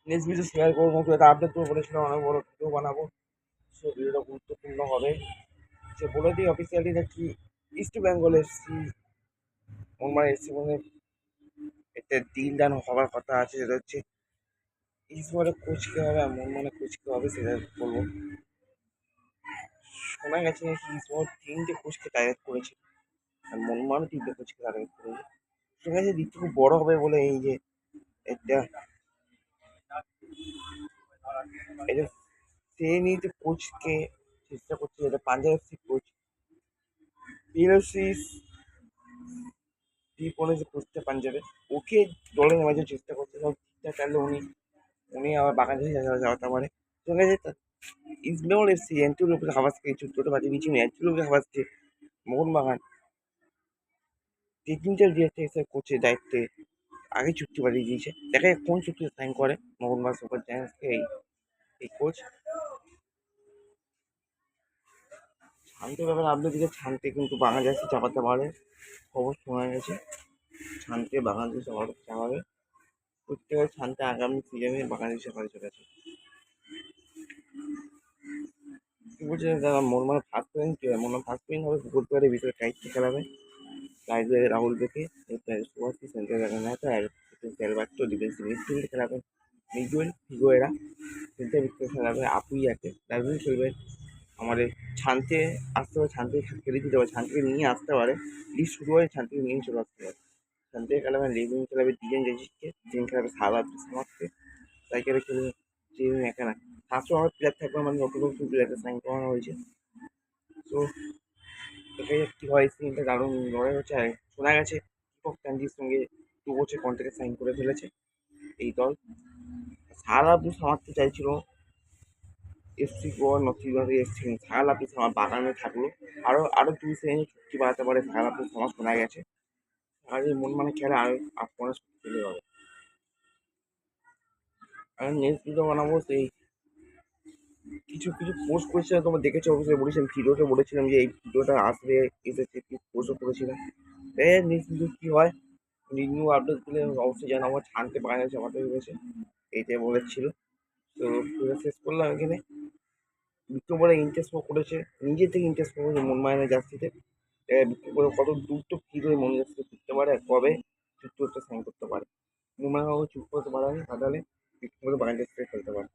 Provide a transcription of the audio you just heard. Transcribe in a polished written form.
Next video share করবো, নতুন একটা আপডেট করে বলেছিলাম অনেক বড় ভিডিও বানাবো। সো ভিডিওটা গুরুত্বপূর্ণ হবে। যে বলে দিই অফিসিয়ালি নাকি east Bengal FC Mumbai FC মানে একটা ডিল ডান হওয়ার কথা আছে, সেটা হচ্ছে ইস্ট বেঙ্গলের কোচ কে হবে আর মনমানের কোচ কে হবে সেটা বলবো। শোনা গেছে নাকি ইস্ট বেঙ্গল 3টে কোচকে টার্গেট করেছে আর মনমানও 3টে কোচকে টার্গেট করেছে। শোনা গেছে দিকটা খুব বড় হবে বলে এই যে একটা এটা সে নিয়ে যে কোচকে চেষ্টা করছে, যেটা পাঞ্জাব এফসি কোচ পিএলসি যে কোচটা পাঞ্জাবে, ওকে দলে নেওয়ার চেষ্টা করছে। সব ঠিকঠাক থাকলে উনি উনি আবার বাংলাদেশে যাওয়াতে পারে। শোনা গেছে ইস্ট বেঙ্গল এফসি এন্টুর হাবাসকে ছোটো বাজি দিচ্ছি না, এন্টুর হাবাসকে মোহনবাগান টেকনিক্যাল ডিরেক্টর হিসেবে কোচের দায়িত্বে আগে চুক্তি বাড়িয়ে দিয়েছে। দেখা যাক কোন চুক্তিতে সাইন করে মোহনবাগান সুপার জায়ান্টসকে এই কোচ। শান্তির ব্যাপারে আপনি দিকে শান্তি কিন্তু বাংলাদেশে চাপাতে পারে, খবর শোনা গেছে শান্তি বাংলাদেশে চাপাবে। প্রত্যেকের শান্তি আগামী সিজনে বাংলাদেশে হয়ে চলেছে। কি বলছে দাদা, মোহনবাগান ফার্স্ট প্লেয়ার কি হয়? মোহনবাগান ফার্স্ট প্লেয়ার হবে ফুটবল প্লেয়ারের ভিতরে কাইটকে খেলাবে, রাইট ব্যাকে রাহুল বেকে, সুভাষকে সেন্টার ব্যাকে নেতা আর সেলবার্টো ডিফেন্সিভ মিডফিল্ডে খেলাবেন, মিগুয়েল ফিগুয়েরা সেন্টার মিডফিল্ডে খেলাবে, আপুইয়াকে ডারবিন খেলবে। আমাদের ছানতে আসতে পারে, ছানতে খেলে দিতে পারে, ছানকে নিয়ে আসতে পারে, লিগ শুরু হয় ছানকে নিয়ে চলে আসতে পারে। ছানতে খেলাবে, লেগুন খেলাবে ডিজেন জেজিসকে, ডিজেন খেলাবে সালা সমাজকে, সাইকেলে খেলবে জিম একা না। 500 আমার প্লেয়ার থাকবে, মানে নতুন নতুন প্লেয়ারকে সাইন করানো হয়েছে। তো এটাই কি হয়, সিনটা দারুণ লড়াই হচ্ছে। আর শোনা গেছে দীপক চান্দির সঙ্গে 2 বছর কন্ট্রাক্ট সাইন করে ফেলেছে এই দল। সারা বুস সামারতে চাইছিল এফসি গোয়া নতুনভাবে এসছি, সারালাপি আমার বাগানে থাকলো। আরও 2 শ্রেণী চুক্তি বাড়াতে পারে সারালাপি আমার শোনা গেছে। আর এই মন মানে খেলা আর আপনারা চলে হবে। আর নেক্সট ভিডিও বানাবো সেই কিছু কিছু পোস্ট করেছিলাম, তোমরা দেখেছো অবশ্যই, বলেছিলাম ভিডিওতে বলেছিলাম যে এই ভিডিওটা আসবে, এসেছে, পোস্টও করেছিলাম। নেক্সট ভিডিও কী হয় নিউ আপডেট দিলে অবশ্যই জানাবো। ছানতে বাইরে চাপাতে হয়েছে এইটাই বলেছিল। তো পুরো শেষ করলাম এখানে। বিক্রম বলে ইন্টারেস্ট করেছে, নিজে থেকে ইন্টারেস্ট করেছে মনমায়নের জার্সিতে। বিক্রম করে কত দূর তো কী করে মন জার্সিতে ফিরতে পারে আর কবে চুক্তি সাইন করতে পারে। মোহনবাগান চুপ করতে পারেনি, পাঠালে বিক্রম করে বাইরের জার্সিতে খেলতে পারে।